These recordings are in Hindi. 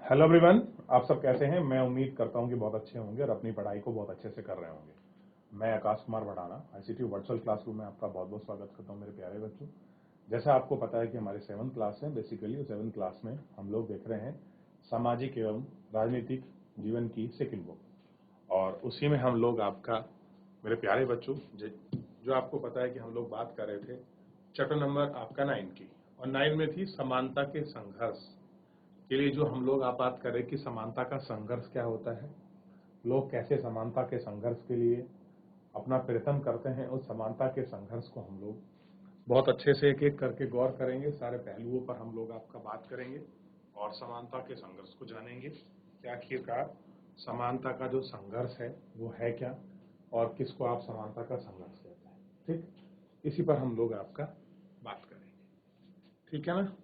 हेलो एवरीवन, आप सब कैसे हैं। मैं उम्मीद करता हूं कि बहुत अच्छे होंगे और अपनी पढ़ाई को बहुत अच्छे से कर रहे होंगे। मैं Akash Kumar Bhadana ICT virtual classroom में आपका बहुत बहुत स्वागत करता हूं मेरे प्यारे बच्चों। जैसा आपको पता है कि हमारी 7th क्लास है। बेसिकली 7th क्लास में हम लोग देख रहे हैं सामाजिक एवं राजनीतिक जीवन की सेकंड बुक, और उसी में हम लोग आपका मेरे प्यारे बच्चों जो आपको पता है कि हम लोग बात कर रहे थे चैप्टर नंबर आपका 9 की, और 9 में थी समानता के संघर्ष के लिए। जो हम लोग आप बात कर रहे हैं कि समानता का संघर्ष क्या होता है, लोग कैसे समानता के संघर्ष के लिए अपना प्रयत्न करते हैं। उस समानता के संघर्ष को हम लोग बहुत अच्छे से एक एक करके गौर करेंगे। सारे पहलुओं पर हम लोग आपका बात करेंगे और समानता के संघर्ष को जानेंगे कि आखिरकार समानता का जो संघर्ष है वो है क्या, और किसको आप समानता का संघर्ष कहते हैं। ठीक, इसी पर हम लोग आपका बात करेंगे। ठीक है ना।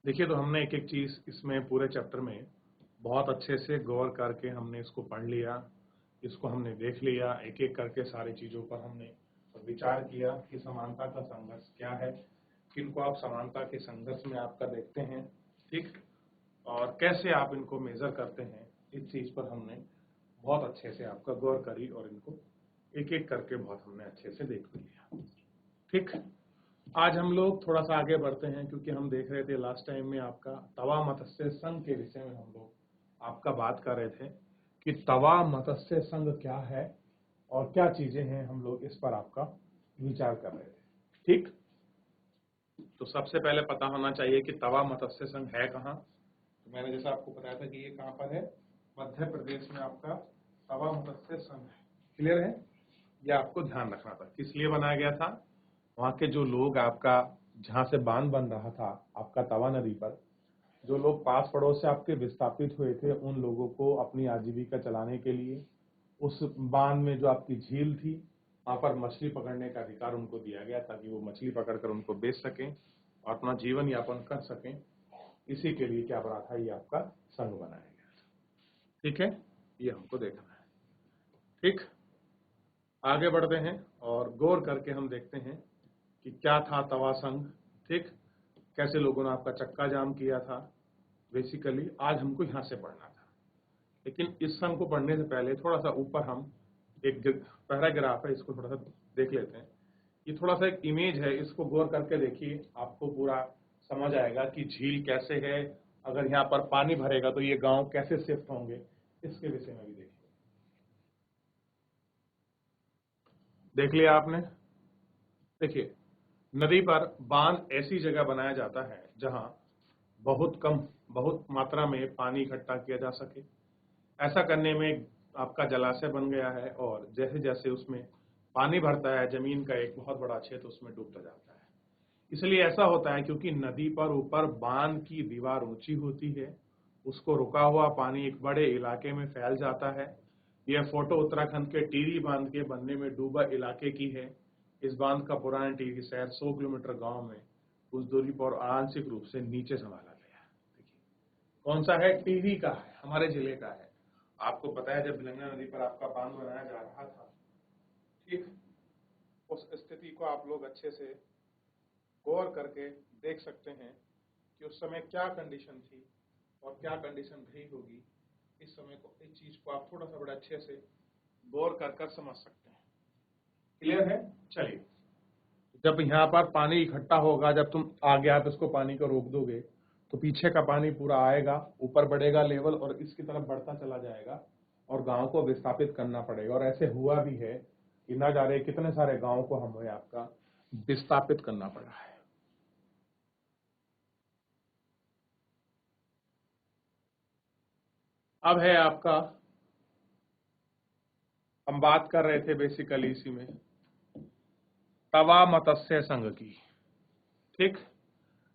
देखिए, तो हमने एक एक चीज इसमें पूरे चैप्टर में बहुत अच्छे से गौर करके हमने इसको पढ़ लिया, इसको हमने देख लिया। एक एक करके सारी चीजों पर हमने विचार किया कि समानता का संघर्ष क्या है, किनको आप समानता के संघर्ष में आपका देखते हैं, ठीक, और कैसे आप इनको मेजर करते हैं। इस चीज पर हमने बहुत अच्छे से आपका गौर करी और इनको एक एक करके बहुत हमने अच्छे से देख भी लिया। ठीक, आज हम लोग थोड़ा सा आगे बढ़ते हैं, क्योंकि हम देख रहे थे लास्ट टाइम में आपका तवा मत्स्य संघ के विषय में हम लोग आपका बात कर रहे थे कि तवा मत्स्य संघ क्या है और क्या चीजें हैं। हम लोग इस पर आपका विचार कर रहे थे। ठीक, तो सबसे पहले पता होना चाहिए कि तवा मत्स्य संघ है कहाँ। तो मैंने जैसा आपको बताया था कि ये कहाँ पर है, मध्य प्रदेश में आपका तवा मत्स्य संघ है। क्लियर है, ये आपको ध्यान रखना था किस लिए बनाया गया था। वहां के जो लोग आपका, जहां से बांध बन रहा था आपका तवा नदी पर, जो लोग पास पड़ोस से आपके विस्थापित हुए थे, उन लोगों को अपनी आजीविका चलाने के लिए उस बांध में जो आपकी झील थी वहां पर मछली पकड़ने का अधिकार उनको दिया गया, ताकि वो मछली पकड़कर उनको बेच सकें और अपना जीवन यापन कर सकें। इसी के लिए क्या बना था, ये आपका संघ बनाया गया था। ठीक है, ये हमको देखना है। ठीक, आगे बढ़ते हैं और गौर करके हम देखते हैं कि क्या था तवा संघ। ठीक, कैसे लोगों ने आपका चक्का जाम किया था। बेसिकली आज हमको यहाँ से पढ़ना था, लेकिन इस संघ को पढ़ने से पहले थोड़ा सा ऊपर हम एक पैराग्राफ है, इसको थोड़ा सा देख लेते हैं। ये थोड़ा सा एक इमेज है, इसको गौर करके देखिए, आपको पूरा समझ आएगा कि झील कैसे है। अगर यहाँ पर पानी भरेगा तो ये गांव कैसे शिफ्ट होंगे, इसके विषय में भी देखिए। देख लिया आपने। देखिए, नदी पर बांध ऐसी जगह बनाया जाता है जहां बहुत मात्रा में पानी इकट्ठा किया जा सके। ऐसा करने में आपका जलाशय बन गया है, और जैसे जैसे उसमें पानी भरता है जमीन का एक बहुत बड़ा क्षेत्र उसमें डूबता जाता है। इसलिए ऐसा होता है क्योंकि नदी पर ऊपर बांध की दीवार ऊंची होती है, उसको रुका हुआ पानी एक बड़े इलाके में फैल जाता है। यह फोटो उत्तराखंड के टिहरी बांध के बनने में डूबा इलाके की है। इस बांध का पुराना टिहरी शहर 100 किलोमीटर गांव में उस दूरी पर आंशिक रूप से नीचे संभाला गया है। देखिए, कौन सा है, टिहरी का है, हमारे जिले का है। आपको पता है जब बिलंगा नदी पर आपका बांध बनाया जा रहा था, ठीक, उस स्थिति को आप लोग अच्छे से गौर करके देख सकते हैं कि उस समय क्या कंडीशन थी और क्या कंडीशन रही होगी। इस समय को, इस चीज को आप थोड़ा सा बड़े अच्छे से गौर कर समझ सकते हैं। क्लियर है। चलिए, जब यहाँ पर पानी इकट्ठा होगा, जब तुम आगे आप इसको पानी को रोक दोगे तो पीछे का पानी पूरा आएगा, ऊपर बढ़ेगा लेवल और इसकी तरफ बढ़ता चला जाएगा और गांव को विस्थापित करना पड़ेगा। और ऐसे हुआ भी है कि ना जा रहे कितने सारे गांव को हमें आपका विस्थापित करना पड़ा है। अब है आपका, हम बात कर रहे थे बेसिकली इसी में तवा मत्स्य संघ की। ठीक,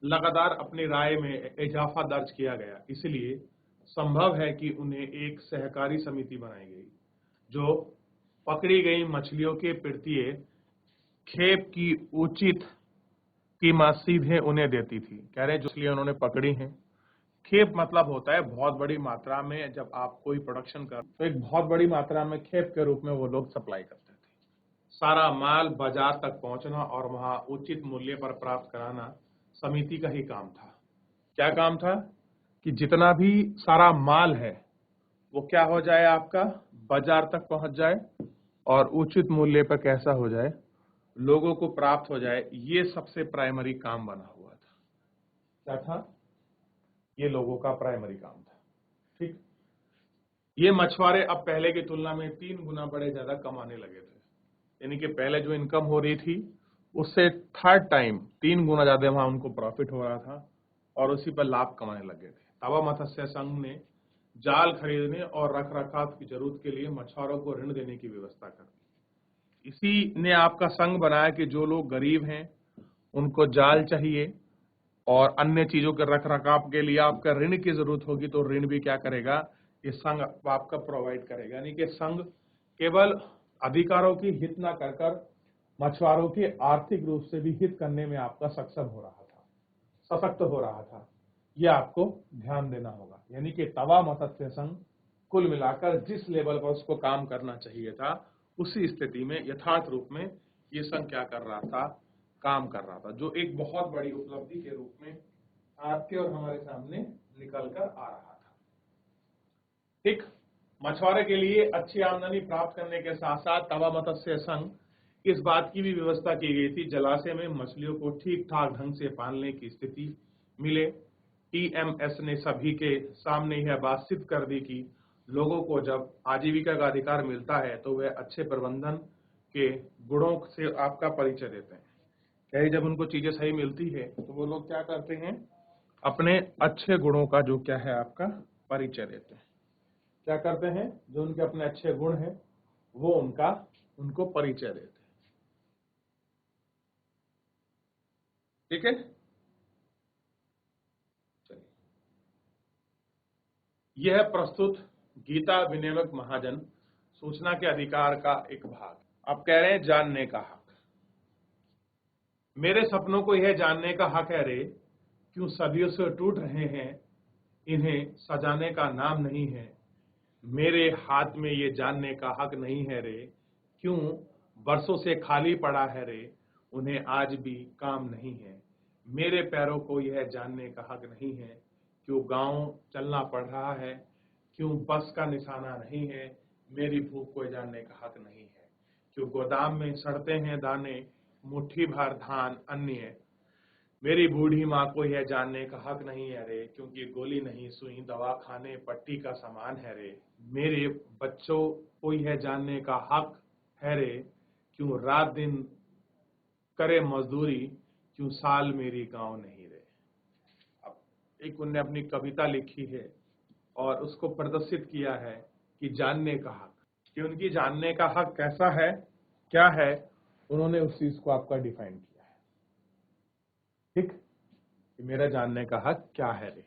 लगातार अपनी राय में इजाफा दर्ज किया गया, इसलिए संभव है कि उन्हें एक सहकारी समिति बनाई गई जो पकड़ी गई मछलियों के प्रत्येक खेप की उचित कीमत सीधे उन्हें देती थी। कह रहे जो इसलिए उन्होंने पकड़ी हैं। खेप मतलब होता है बहुत बड़ी मात्रा में, जब आप कोई प्रोडक्शन कर तो एक बहुत बड़ी मात्रा में खेप के रूप में वो लोग सप्लाई करते थे। सारा माल बाजार तक पहुंचना और वहां उचित मूल्य पर प्राप्त कराना समिति का ही काम था। क्या काम था, कि जितना भी सारा माल है वो क्या हो जाए, आपका बाजार तक पहुंच जाए और उचित मूल्य पर कैसा हो जाए, लोगों को प्राप्त हो जाए। ये सबसे प्राइमरी काम बना हुआ था। क्या था? ये लोगों का प्राइमरी काम था। ठीक, ये मछुआरे अब पहले की तुलना में 3 गुना बड़े ज्यादा कमाने लगे थे। यानी कि पहले जो इनकम हो रही थी उससे 3rd टाइम 3 गुना ज्यादा वहां उनको प्रॉफिट हो रहा था और उसी पर लाभ कमाने लगे थे। तवा मत्स्य संघ ने जाल खरीदने और रख रखाव की जरूरत के लिए मछुआरों को ऋण देने की व्यवस्था कर दी। इसी ने आपका संघ बनाया कि जो लोग गरीब हैं उनको जाल चाहिए और अन्य चीजों के रख रखाव के लिए आपका ऋण की जरूरत होगी, तो ऋण भी क्या करेगा, ये संघ आपका प्रोवाइड करेगा। यानी कि संघ केवल अधिकारों की हित न कर कर मछुआरों के आर्थिक रूप से भी हित करने में आपका सक्षम हो रहा था, सशक्त हो रहा था। ये आपको ध्यान देना होगा। यानी कि तवा मत्स्य संघ कुल मिलाकर जिस लेवल पर उसको काम करना चाहिए था उसी स्थिति में यथार्थ रूप में ये संघ क्या कर रहा था, काम कर रहा था, जो एक बहुत बड़ी उपलब्धि के रूप में आपके और हमारे सामने निकल कर आ रहा था। ठीक, मछुआरे के लिए अच्छी आमदनी प्राप्त करने के साथ साथ तवा मत्स्य संघ इस बात की भी व्यवस्था की गई थी जलाशय में मछलियों को ठीक ठाक ढंग से पालने की स्थिति मिले। टीएमएस ने सभी के सामने यह बात सिद्ध कर दी कि लोगों को जब आजीविका का अधिकार मिलता है तो वह अच्छे प्रबंधन के गुणों से आपका परिचय देते हैं। क्या जब उनको चीजें सही मिलती है तो वो लोग क्या करते हैं, अपने अच्छे गुणों का जो क्या है आपका परिचय देते हैं। क्या करते हैं, जो उनके अपने अच्छे गुण हैं वो उनको परिचय देते हैं। ठीक है, चलिए, यह प्रस्तुत गीता विनिमक महाजन सूचना के अधिकार का एक भाग। आप कह रहे हैं जानने का हक। मेरे सपनों को यह जानने का हक है रे, क्यों सदियों से टूट रहे हैं, इन्हें सजाने का नाम नहीं है। मेरे हाथ में ये जानने का हक नहीं है रे, क्यों बरसों से खाली पड़ा है रे, उन्हें आज भी काम नहीं है। मेरे पैरों को यह जानने का हक नहीं है, क्यों गांव चलना पड़ रहा है, क्यों बस का निशाना नहीं है। मेरी भूख को जानने का हक नहीं है, क्यों गोदाम में सड़ते हैं दाने, मुट्ठी भर धान अन्य। मेरी बूढ़ी माँ को यह जानने का हक नहीं है रे, क्योंकि गोली नहीं सुई दवा खाने पट्टी का सामान है रे। मेरे बच्चों को यह जानने का हक है रे, क्यों रात दिन करे मजदूरी, क्यों साल मेरी गांव नहीं रे। अब एक उन्होंने अपनी कविता लिखी है और उसको प्रदर्शित किया है कि जानने का हक, कि उनकी जानने का हक कैसा है, क्या है, उन्होंने उस चीज को आपका डिफाइन किया है। ठीक, कि मेरा जानने का हक क्या है रे।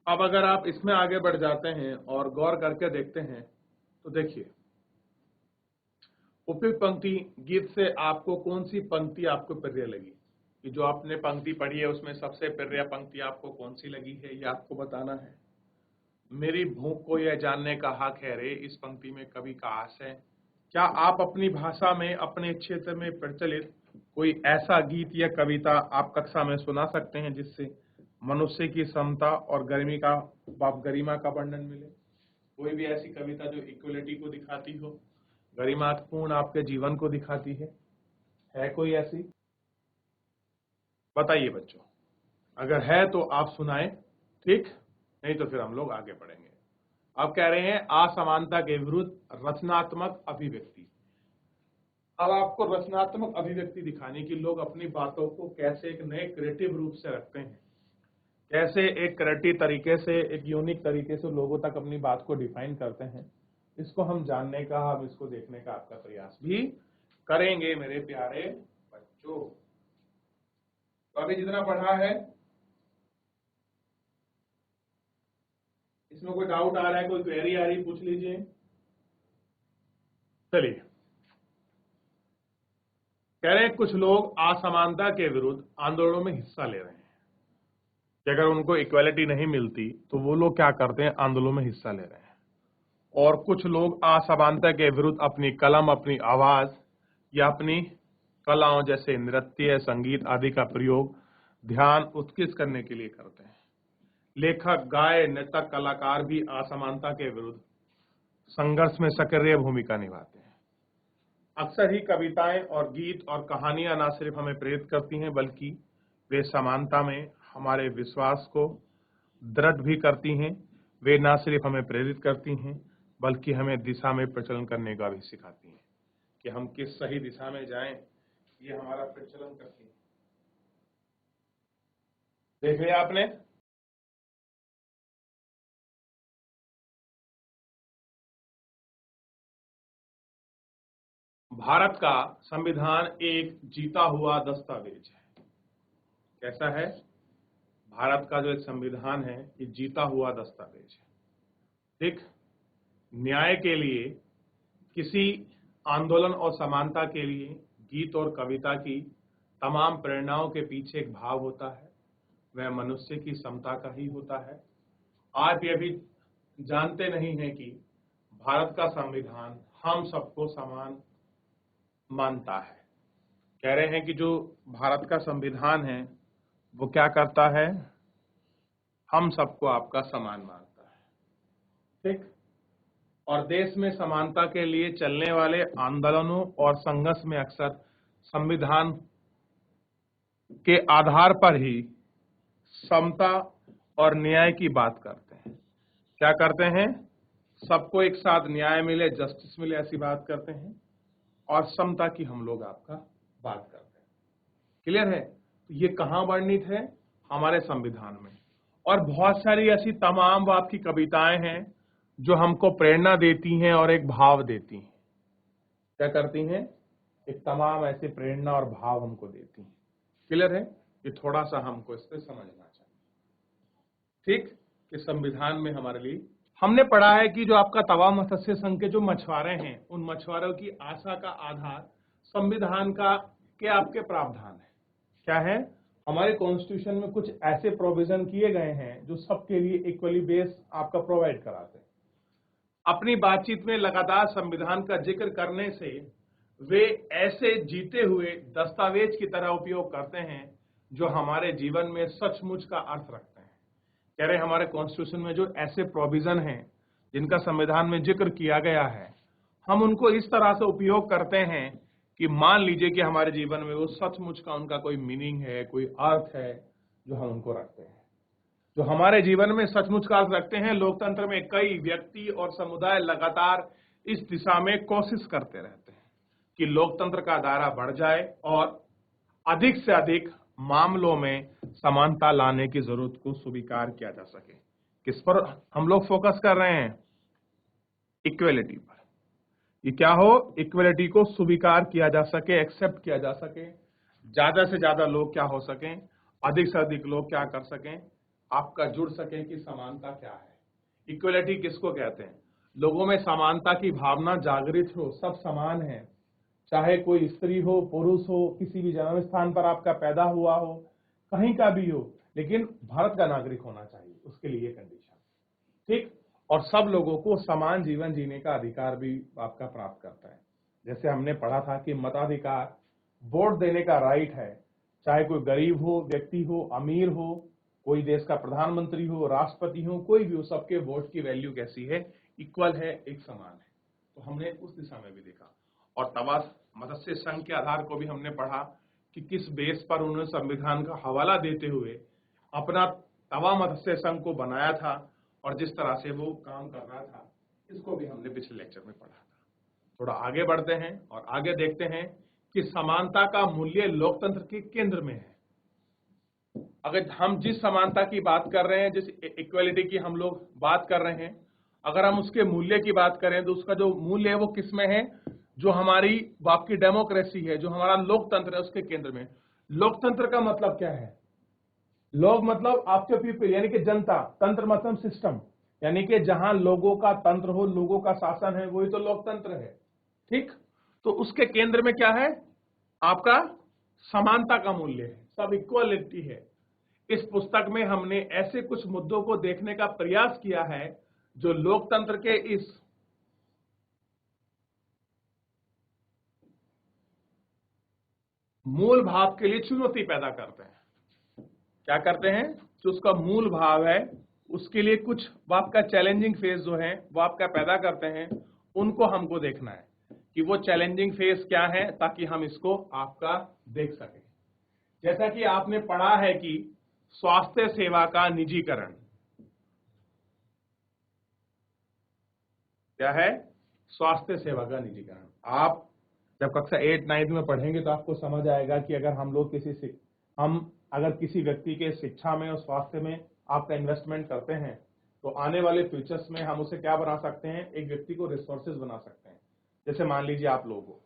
अब अगर आप इसमें आगे बढ़ जाते हैं और गौर करके देखते हैं तो देखिए, उपयुक्त पंक्ति गीत से आपको कौन सी पंक्ति आपको प्रिय लगी, कि जो आपने पंक्ति पढ़ी है उसमें सबसे प्रिय पंक्ति आपको कौन सी लगी है, ये आपको बताना है। मेरी भूख को यह जानने का हक है रे, इस पंक्ति में कवि का आशय। क्या आप अपनी भाषा में अपने क्षेत्र में प्रचलित कोई ऐसा गीत या कविता आप कक्षा में सुना सकते हैं जिससे मनुष्य की समता और गरिमा का वर्णन मिले? कोई भी ऐसी कविता जो इक्वलिटी को दिखाती हो, गरिमापूर्ण आपके जीवन को दिखाती है कोई ऐसी? बताइए बच्चों, अगर है तो आप सुनाएं। ठीक, नहीं तो फिर हम लोग आगे बढ़ेंगे। अब कह रहे हैं असमानता के विरुद्ध रचनात्मक अभिव्यक्ति। अब आपको रचनात्मक अभिव्यक्ति दिखाने की, लोग अपनी बातों को कैसे एक नए क्रिएटिव रूप से रखते हैं, कैसे एक क्रिएटिव तरीके से, एक यूनिक तरीके से लोगों तक अपनी बात को डिफाइन करते हैं, इसको हम जानने का, हम इसको देखने का आपका प्रयास भी करेंगे मेरे प्यारे बच्चों। तो अभी जितना पढ़ा है इसमें कोई डाउट आ रहा है, कोई क्वेरी आ रही, पूछ लीजिए। चलिए, कह रहे हैं कुछ लोग असमानता के विरुद्ध आंदोलनों में हिस्सा ले रहे हैं कि अगर उनको इक्वालिटी नहीं मिलती तो वो लोग क्या करते हैं, आंदोलनों में हिस्सा ले रहे हैं। और कुछ लोग असमानता के विरुद्ध अपनी कलम, अपनी आवाज या अपनी कलाओं जैसे नृत्य, संगीत आदि का प्रयोग ध्यान उत्कृष्ट करने के लिए करते हैं। लेखक, गायक, नृतक, कलाकार भी असमानता के विरुद्ध संघर्ष में सक्रिय भूमिका निभाते हैं। अक्सर ही कविताएं और गीत और कहानियां न सिर्फ हमें प्रेरित करती हैं, बल्कि वे समानता में हमारे विश्वास को दृढ़ भी करती हैं। वे न सिर्फ हमें प्रेरित करती हैं, बल्कि हमें दिशा में प्रचलन करने का भी सिखाती हैं कि हम किस सही दिशा में जाएं। ये हमारा प्रचलन करती है। देख लिया आपने? भारत का संविधान एक जीता हुआ दस्तावेज है। कैसा है? भारत का जो एक संविधान है, ये जीता हुआ दस्तावेज है। ठीक, न्याय के लिए, किसी आंदोलन और समानता के लिए गीत और कविता की तमाम प्रेरणाओं के पीछे एक भाव होता है, वह मनुष्य की समता का ही होता है। आप ये भी जानते नहीं हैं कि भारत का संविधान हम सबको समान मानता है। कह रहे हैं कि जो भारत का संविधान है वो क्या करता है? हम सबको आपका समान मानता है। ठीक, और देश में समानता के लिए चलने वाले आंदोलनों और संघर्ष में अक्सर संविधान के आधार पर ही समता और न्याय की बात करते हैं। क्या करते हैं? सबको एक साथ न्याय मिले, जस्टिस मिले, ऐसी बात करते हैं, और समता की हम लोग आपका बात करते हैं। क्लियर है? तो ये कहां वर्णित है? हमारे संविधान में। और बहुत सारी ऐसी तमाम आपकी कविताएं हैं जो हमको प्रेरणा देती हैं और एक भाव देती हैं। क्या करती हैं? एक तमाम ऐसे प्रेरणा और भाव हमको देती हैं। क्लियर है? ये थोड़ा सा हमको इस पे समझना चाहिए। ठीक, कि संविधान में हमारे लिए हमने पढ़ा है कि जो आपका तवा मत्स्य संघ के जो मछुआरे हैं, उन मछुआरों की आशा का आधार संविधान का के आपके प्रावधान है। क्या है? हमारे कॉन्स्टिट्यूशन में कुछ ऐसे प्रोविजन किए गए हैं जो सबके लिए इक्वली बेस आपका प्रोवाइड कराते हैं। अपनी बातचीत में लगातार संविधान का जिक्र करने से वे ऐसे जीते हुए दस्तावेज की तरह उपयोग करते हैं जो हमारे जीवन में सचमुच का अर्थ रखते हैं। कह रहे हमारे कॉन्स्टिट्यूशन में जो ऐसे प्रोविजन हैं जिनका संविधान में जिक्र किया गया है, हम उनको इस तरह से उपयोग करते हैं कि मान लीजिए कि हमारे जीवन में वो सचमुच का उनका कोई मीनिंग है, कोई अर्थ है, जो हम उनको रखते हैं, जो हमारे जीवन में सचमुच का अर्थ रखते हैं। लोकतंत्र में कई व्यक्ति और समुदाय लगातार इस दिशा में कोशिश करते रहते हैं कि लोकतंत्र का दायरा बढ़ जाए और अधिक से अधिक मामलों में समानता लाने की जरूरत को स्वीकार किया जा सके। किस पर हम लोग फोकस कर रहे हैं? इक्वेलिटी पर। ये क्या हो? इक्वेलिटी को स्वीकार किया जा सके, एक्सेप्ट किया जा सके, ज्यादा से ज्यादा लोग क्या हो सकें, अधिक से अधिक लोग क्या कर सकें, आपका जुड़ सके कि समानता क्या है। इक्वलिटी किसको कहते हैं? लोगों में समानता की भावना जागृत हो, सब समान है, चाहे कोई स्त्री हो, पुरुष हो, किसी भी जन्म स्थान पर आपका पैदा हुआ हो, कहीं का भी हो, लेकिन भारत का नागरिक होना चाहिए, उसके लिए कंडीशन। ठीक, और सब लोगों को समान जीवन जीने का अधिकार भी आपका प्राप्त करता है। जैसे हमने पढ़ा था कि मताधिकार, वोट देने का राइट है, चाहे कोई गरीब हो, व्यक्ति हो, अमीर हो, कोई देश का प्रधानमंत्री हो, राष्ट्रपति हो, कोई भी हो, सबके वोट की वैल्यू कैसी है? इक्वल है, एक समान है। तो हमने उस दिशा में भी देखा। और तवा मत्स्य संघ के आधार को भी हमने पढ़ा कि किस बेस पर उन्होंने संविधान का हवाला देते हुए अपना तवा मत्स्य संघ को बनाया था और जिस तरह से वो काम कर रहा था, इसको भी हमने पिछले लेक्चर में पढ़ा था। थोड़ा आगे बढ़ते हैं और आगे देखते हैं कि समानता का मूल्य लोकतंत्र के केंद्र में है। अगर हम जिस समानता की बात कर रहे हैं, जिस इक्वलिटी की हम लोग बात कर रहे हैं, अगर हम उसके मूल्य की बात करें तो उसका जो मूल्य है वो किसमें है? जो हमारी आपकी डेमोक्रेसी है, जो हमारा लोकतंत्र है, उसके केंद्र में। लोकतंत्र का मतलब क्या है? लोग मतलब आपके पीपल, यानी कि जनता। तंत्र मतलब सिस्टम, यानी कि जहां लोगों का तंत्र हो, लोगों का शासन है, वही तो लोकतंत्र है। ठीक, तो उसके केंद्र में क्या है? आपका समानता का मूल्य है, सब इक्वलिटी है। इस पुस्तक में हमने ऐसे कुछ मुद्दों को देखने का प्रयास किया है जो लोकतंत्र के इस मूल भाव के लिए चुनौती पैदा करते हैं। क्या करते हैं? जो उसका मूल भाव है उसके लिए कुछ वो आपका चैलेंजिंग फेज जो है वो आपका पैदा करते हैं, उनको हमको देखना है कि वो चैलेंजिंग फेज क्या है, ताकि हम इसको आपका देख सकें। जैसा कि आपने पढ़ा है कि स्वास्थ्य सेवा का निजीकरण क्या है? स्वास्थ्य सेवा का निजीकरण। आप जब कक्षा 8 9 में पढ़ेंगे तो आपको समझ आएगा कि अगर हम लोग अगर किसी व्यक्ति के शिक्षा में और स्वास्थ्य में आपका इन्वेस्टमेंट करते हैं तो आने वाले फ्यूचर्स में हम उसे क्या बना सकते हैं? एक व्यक्ति को रिसोर्सेज बना सकते हैं। जैसे मान लीजिए आप लोग हो,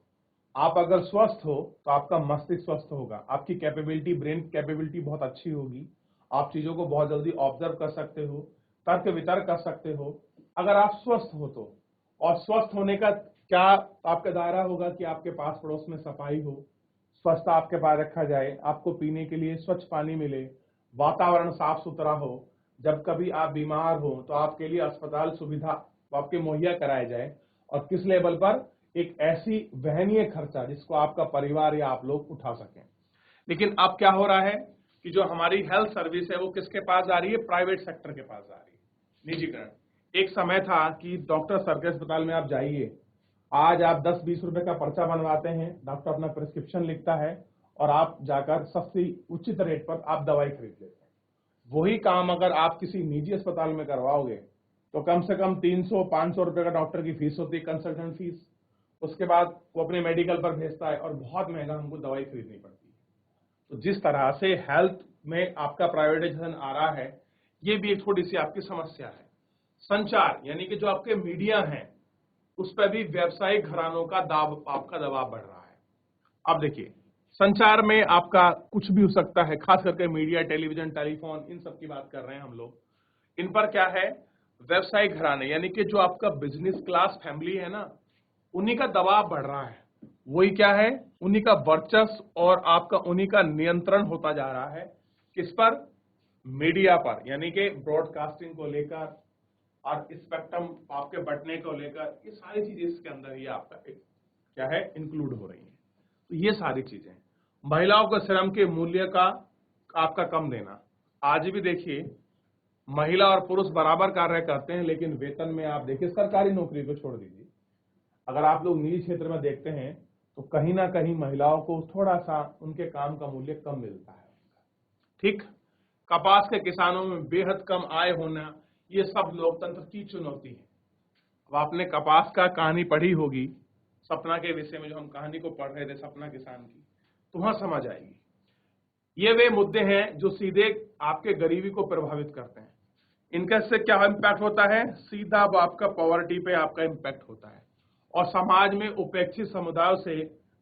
आप अगर स्वस्थ हो तो आपका मस्तिष्क स्वस्थ होगा, आपकी कैपेबिलिटी, ब्रेन कैपेबिलिटी बहुत अच्छी होगी, आप चीजों को बहुत जल्दी ऑब्जर्व कर सकते हो, तर्क वितर्क कर सकते हो अगर आप स्वस्थ हो तो। और स्वस्थ होने का क्या आपका दायरा होगा कि आपके पास पड़ोस में सफाई हो, स्वच्छता आपके पास रखा जाए, आपको पीने के लिए स्वच्छ पानी मिले, वातावरण साफ सुथरा हो, जब कभी आप बीमार हो तो आपके लिए अस्पताल सुविधा आपके मुहैया कराया जाए, और किस लेवल पर? एक ऐसी वहनीय खर्चा जिसको आपका परिवार या आप लोग उठा सकें। लेकिन अब क्या हो रहा है कि जो हमारी हेल्थ सर्विस है वो किसके पास जा रही है? प्राइवेट सेक्टर के पास जा रही है, निजीकरण। एक समय था कि डॉक्टर सरकारी अस्पताल में आप जाइए, आज आप 10-20 रुपए का पर्चा बनवाते हैं, डॉक्टर अपना प्रिस्क्रिप्शन लिखता है और आप जाकर सस्ती उचित रेट पर आप दवाई खरीद लेते हैं। वही काम अगर आप किसी निजी अस्पताल में करवाओगे तो कम से कम 300-500 रुपए का डॉक्टर की फीस होती है, कंसल्टेंट फीस। उसके बाद वो अपने मेडिकल पर भेजता है और बहुत महंगा हमको दवाई खरीदनी पड़ती है। तो जिस तरह से हेल्थ में आपका प्राइवेटाइजेशन आ रहा है, ये भी एक थोड़ी सी आपकी समस्या है। संचार यानी कि जो आपके मीडिया हैं उस पर भी व्यवसायिक घरानों का आपका दबाव बढ़ रहा है। अब देखिए, संचार में आपका कुछ भी हो सकता है, खास करके मीडिया, टेलीविजन, टेलीफोन, इन सब की बात कर रहे हैं हम लोग। इन पर क्या है? व्यवसायिक घराने यानी कि जो आपका बिजनेस क्लास फैमिली है ना, उन्हीं का दबाव बढ़ रहा है। वही क्या है? उन्हीं का वर्चस्व और आपका उन्हीं का नियंत्रण होता जा रहा है। किस पर? मीडिया पर, यानी कि ब्रॉडकास्टिंग को लेकर और स्पेक्ट्रम आपके बंटने को लेकर, ये सारी चीजें इसके अंदर ही आपका क्या है? इंक्लूड हो रही है। तो ये सारी चीजें, महिलाओं के श्रम के मूल्य का आपका कम देना। आज भी देखिए, महिला और पुरुष बराबर कार्य करते हैं, लेकिन वेतन में आप देखिए, सरकारी नौकरी को छोड़ दीजिए, अगर आप लोग निजी क्षेत्र में देखते हैं तो कहीं ना कहीं महिलाओं को थोड़ा सा उनके काम का मूल्य कम मिलता है। ठीक, कपास के किसानों में बेहद कम आय होना, ये सब लोकतंत्र की चुनौती है। अब आपने कपास का कहानी पढ़ी होगी, सपना के विषय में जो हम कहानी को पढ़ रहे थे, सपना किसान की, तो वहां समझ आएगी। ये वे मुद्दे हैं जो सीधे आपके गरीबी को प्रभावित करते हैं। इनका से क्या इम्पैक्ट होता है? सीधा वो आपका पॉवर्टी पे आपका इम्पैक्ट होता है, और समाज में उपेक्षित समुदायों से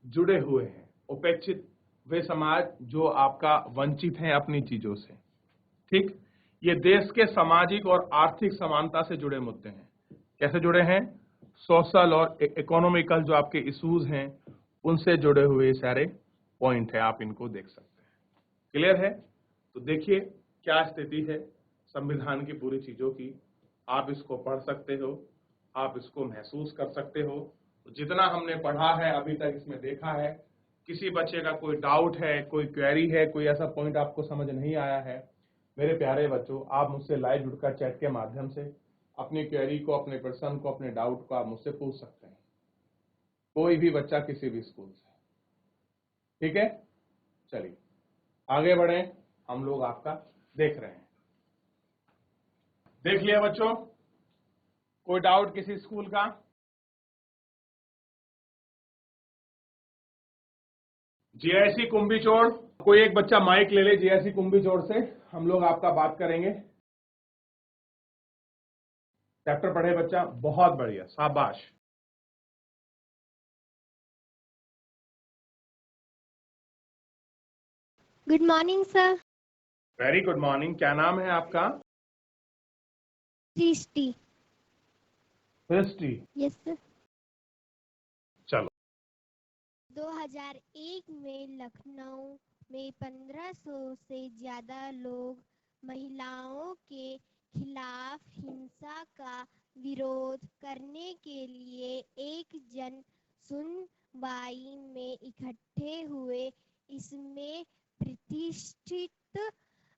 जुड़े हुए हैं। उपेक्षित वे समाज जो आपका वंचित हैं अपनी चीजों से। ठीक, ये देश के सामाजिक और आर्थिक समानता से जुड़े मुद्दे हैं। कैसे जुड़े हैं? सोशल और इकोनॉमिकल जो आपके इश्यूज हैं उनसे जुड़े हुए सारे पॉइंट है, आप इनको देख सकते हैं। क्लियर है? तो देखिए क्या स्थिति है संविधान की पूरी चीजों की, आप इसको पढ़ सकते हो, आप इसको महसूस कर सकते हो। तो जितना हमने पढ़ा है अभी तक, इसमें देखा है, किसी बच्चे का कोई डाउट है, कोई क्वेरी है, कोई ऐसा पॉइंट आपको समझ नहीं आया है, मेरे प्यारे बच्चों, आप मुझसे लाइव जुड़कर चैट के माध्यम से अपनी क्वेरी को, अपने प्रश्न को, अपने डाउट को आप मुझसे पूछ सकते हैं। कोई भी बच्चा किसी भी स्कूल से। ठीक है, चलिए आगे बढ़े, हम लोग आपका देख रहे हैं। देख लिया बच्चों, कोई डाउट किसी स्कूल का? जीआईसी कुंभीचोड़, कोई एक बच्चा माइक ले ले जीआईसी कुंभीचोड़ से, हम लोग आपका बात करेंगे। चैप्टर पढ़े बच्चा? बहुत बढ़िया, शाबाश। Good morning sir. Very good morning. क्या नाम है आपका? सृष्टि। सृष्टि। Yes sir. चलो। 2001 में लखनऊ में 1500 से ज्यादा लोग महिलाओं के खिलाफ हिंसा का विरोध करने के लिए एक जन सुनवाई में इकट्ठे हुए। इसमें प्रतिष्ठित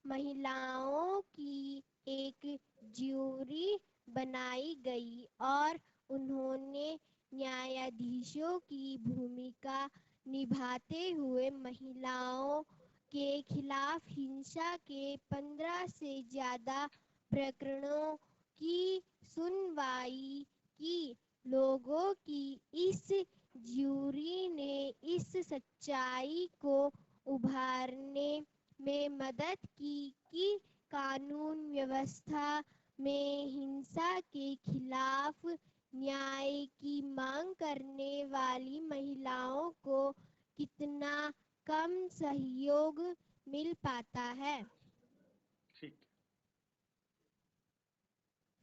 महिलाओं की एक ज्यूरी बनाई गई और उन्होंने न्यायाधीशों की भूमिका निभाते हुए महिलाओं के खिलाफ हिंसा के 15 से ज्यादा प्रकरणों की सुनवाई की। लोगों की इस ज्यूरी ने इस सच्चाई को उभारने में मदद की कि कानून व्यवस्था में हिंसा के खिलाफ न्याय की मांग करने वाली महिलाओं को कितना कम सहयोग मिल पाता है। ठीक।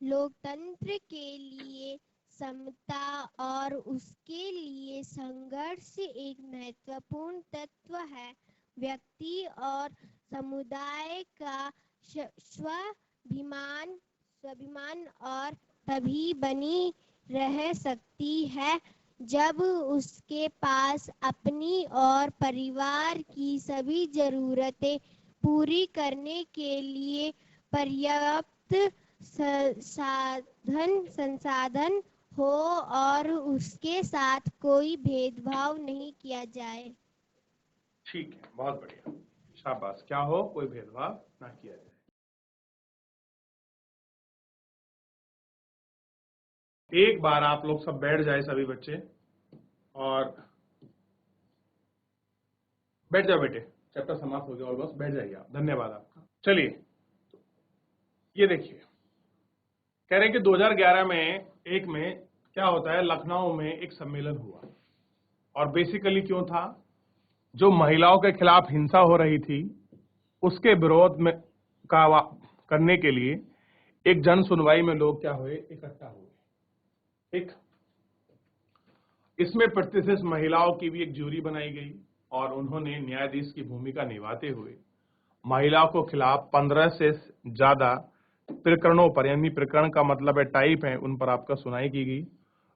लोकतंत्र के लिए समता और उसके लिए संघर्ष एक महत्वपूर्ण तत्व है। व्यक्ति और समुदाय का स्वाभिमान और तभी बनी रह सकती है जब उसके पास अपनी और परिवार की सभी जरूरतें पूरी करने के लिए पर्याप्त संसाधन हो और उसके साथ कोई भेदभाव नहीं किया जाए। ठीक है, बहुत बढ़िया, शाबाश। क्या हो? कोई भेदभाव ना किया जाए। एक बार आप लोग सब बैठ जाए, सभी बच्चे, और बैठ जाओ बेटे। चैप्टर समाप्त हो गया ऑलमोस्ट, बैठ जाइए आप। धन्यवाद आपका। चलिए, ये देखिए, कह रहे हैं कि 2011 में क्या होता है, लखनऊ में एक सम्मेलन हुआ और बेसिकली क्यों था, जो महिलाओं के खिलाफ हिंसा हो रही थी उसके विरोध में करने के लिए एक जन सुनवाई में लोग क्या हुए, इकट्ठा हुए। ठीक, इसमें प्रतिष्ठित महिलाओं की भी एक ज्यूरी बनाई गई और उन्होंने न्यायाधीश की भूमिका निभाते हुए महिलाओं को खिलाफ 15 से ज्यादा प्रकरणों पर, यानी प्रकरण का मतलब है टाइप है, उन पर आपका सुनवाई की गई।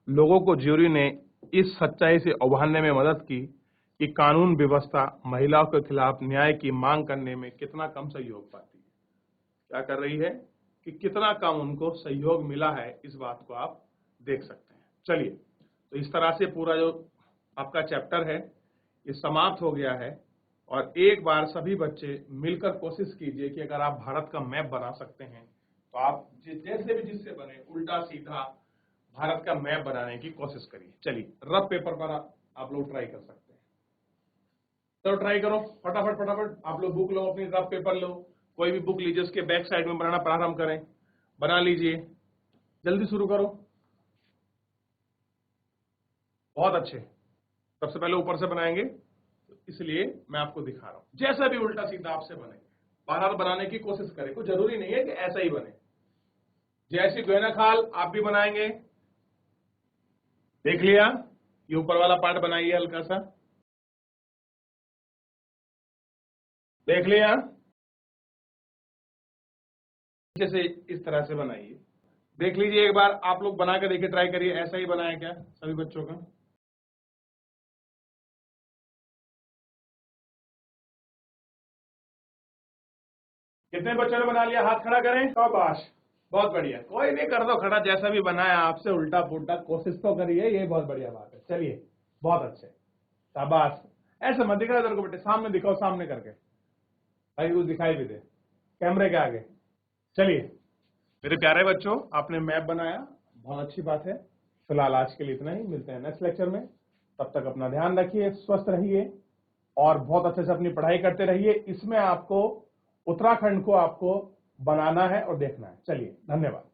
लोगों को ज्यूरी ने इस सच्चाई से उभारने में मदद की कि कानून व्यवस्था महिलाओं के खिलाफ न्याय की मांग करने में कितना कम सहयोग पाती है। क्या कर रही है कि कितना कम उनको सहयोग मिला है, इस बात को आप देख सकते हैं। चलिए, तो इस तरह से पूरा जो आपका चैप्टर है ये समाप्त हो गया है। और एक बार सभी बच्चे मिलकर कोशिश कीजिए कि अगर आप भारत का मैप बना सकते हैं तो आप जैसे भी जिससे बने उल्टा सीधा भारत का मैप बनाने की कोशिश करिए। चलिए, रफ पेपर पर आप लोग ट्राई कर सकते हैं। चलो ट्राई करो, फटाफट फटाफट आप लोग बुक लो, अपनी रफ पेपर लो, कोई भी बुक लीजिए, उसके बैक साइड में बनाना प्रारंभ करें। बना लीजिए, जल्दी शुरू करो। बहुत अच्छे। सबसे पहले ऊपर से बनाएंगे, इसलिए मैं आपको दिखा रहा हूं। जैसा भी उल्टा सीधा आपसे बने, बहरहाल बनाने की कोशिश करें, कोई जरूरी नहीं है कि ऐसा ही बने। जैसी गोयना खाल आप भी बनाएंगे। देख लिया, ये ऊपर वाला पार्ट बनाइए हल्का सा। देख लिया, नीचे से इस तरह से बनाइए। देख लीजिए, एक बार आप लोग बना के देखिए, ट्राई करिए, ऐसा ही बनाया क्या सभी बच्चों का। कितने बच्चों ने बना लिया? हाथ खड़ा करें। शाबाश, बहुत बढ़िया। कोई नहीं, कर दो खड़ा, जैसा भी बनाया आपसे उल्टा पुल्टा कोशिश तो करिए, ये बहुत बढ़िया बात है। चलिए, बहुत अच्छे, शाबाश। ऐसे मत दिखा इधर को बेटे, सामने दिखाओ, सामने करके भाई कुछ दिखाई भी दे कैमरे के आगे। चलिए मेरे प्यारे बच्चों, आपने मैप बनाया, बहुत अच्छी बात है। फिलहाल आज के लिए इतना ही, मिलते हैं नेक्स्ट लेक्चर में। तब तक अपना ध्यान रखिए, स्वस्थ रहिए और बहुत अच्छे से अपनी पढ़ाई करते रहिए। इसमें आपको उत्तराखंड को आपको बनाना है और देखना है। चलिए, धन्यवाद।